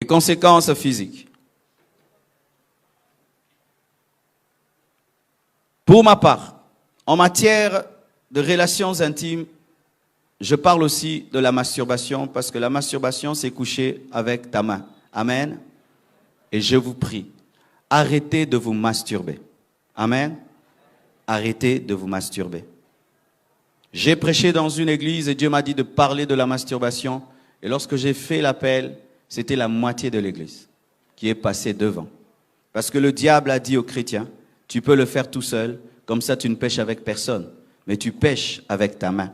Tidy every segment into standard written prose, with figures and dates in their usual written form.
conséquences physiques. Pour ma part, en matière de relations intimes, je parle aussi de la masturbation parce que la masturbation, c'est coucher avec ta main. Amen. Et je vous prie, arrêtez de vous masturber. Amen. Arrêtez de vous masturber. J'ai prêché dans une église et Dieu m'a dit de parler de la masturbation. Et lorsque j'ai fait l'appel, c'était la moitié de l'église qui est passée devant. Parce que le diable a dit aux chrétiens, tu peux le faire tout seul, comme ça tu ne pêches avec personne, mais tu pêches avec ta main.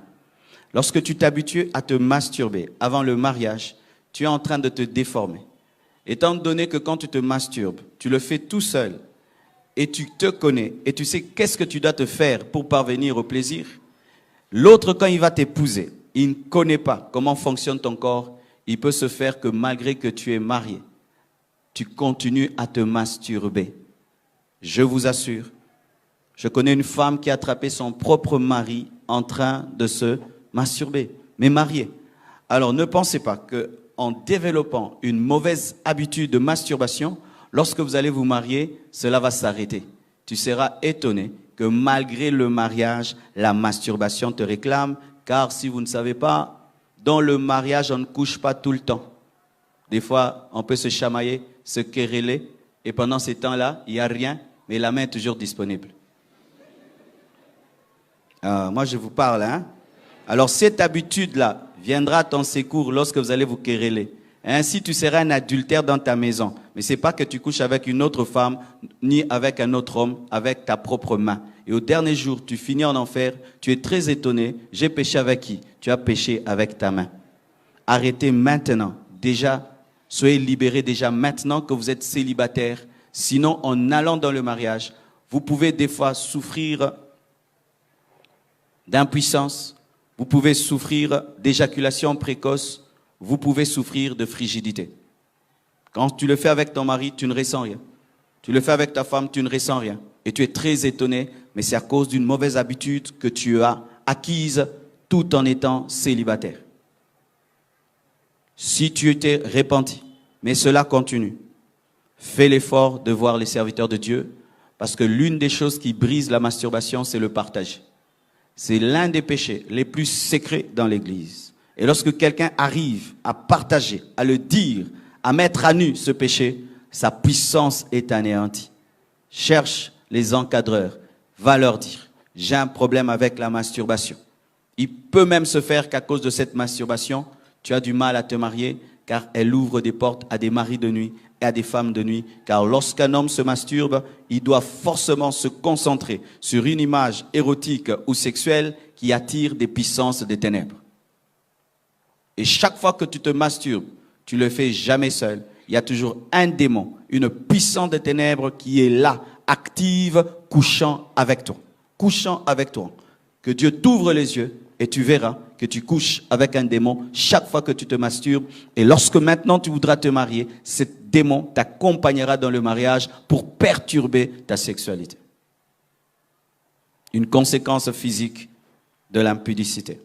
Lorsque tu t'habitues à te masturber avant le mariage, tu es en train de te déformer. Étant donné que quand tu te masturbes, tu le fais tout seul et tu te connais et tu sais qu'est-ce que tu dois te faire pour parvenir au plaisir, l'autre, quand il va t'épouser, il ne connaît pas comment fonctionne ton corps. Il peut se faire que malgré que tu es marié, tu continues à te masturber. Je vous assure, je connais une femme qui a attrapé son propre mari en train de se masturber, mais marié. Alors ne pensez pas qu'en développant une mauvaise habitude de masturbation, lorsque vous allez vous marier, cela va s'arrêter. Tu seras étonné que malgré le mariage, la masturbation te réclame, car si vous ne savez pas, dans le mariage, on ne couche pas tout le temps. Des fois, on peut se chamailler, se quereller, et pendant ces temps-là, il n'y a rien, mais la main est toujours disponible. Moi, je vous parle, hein. Alors, cette habitude-là viendra à ton secours lorsque vous allez vous quereller. Ainsi, tu seras un adultère dans ta maison. Mais ce n'est pas que tu couches avec une autre femme, ni avec un autre homme, avec ta propre main. Et au dernier jour, tu finis en enfer, tu es très étonné. J'ai péché avec qui? Tu as péché avec ta main. Arrêtez maintenant. Déjà, soyez libérés déjà maintenant que vous êtes célibataire. Sinon, en allant dans le mariage, vous pouvez des fois souffrir d'impuissance. Vous pouvez souffrir d'éjaculation précoce. Vous pouvez souffrir de frigidité. Quand tu le fais avec ton mari, tu ne ressens rien. Tu le fais avec ta femme, tu ne ressens rien. Et tu es très étonné, mais c'est à cause d'une mauvaise habitude que tu as acquise tout en étant célibataire. Si tu t'es repenti, mais cela continue, fais l'effort de voir les serviteurs de Dieu, parce que l'une des choses qui brise la masturbation, c'est le partage. C'est l'un des péchés les plus secrets dans l'Église. Et lorsque quelqu'un arrive à partager, à le dire, à mettre à nu ce péché, sa puissance est anéantie. Cherche les encadreurs, va leur dire, j'ai un problème avec la masturbation. Il peut même se faire qu'à cause de cette masturbation, tu as du mal à te marier, car elle ouvre des portes à des maris de nuit et à des femmes de nuit. Car lorsqu'un homme se masturbe, il doit forcément se concentrer sur une image érotique ou sexuelle qui attire des puissances des ténèbres. Et chaque fois que tu te masturbes, tu le fais jamais seul. Il y a toujours un démon, une puissance des ténèbres qui est là, active, couchant avec toi. Couchant avec toi. Que Dieu t'ouvre les yeux et tu verras que tu couches avec un démon chaque fois que tu te masturbes. Et lorsque maintenant tu voudras te marier, ce démon t'accompagnera dans le mariage pour perturber ta sexualité. Une conséquence physique de l'impudicité.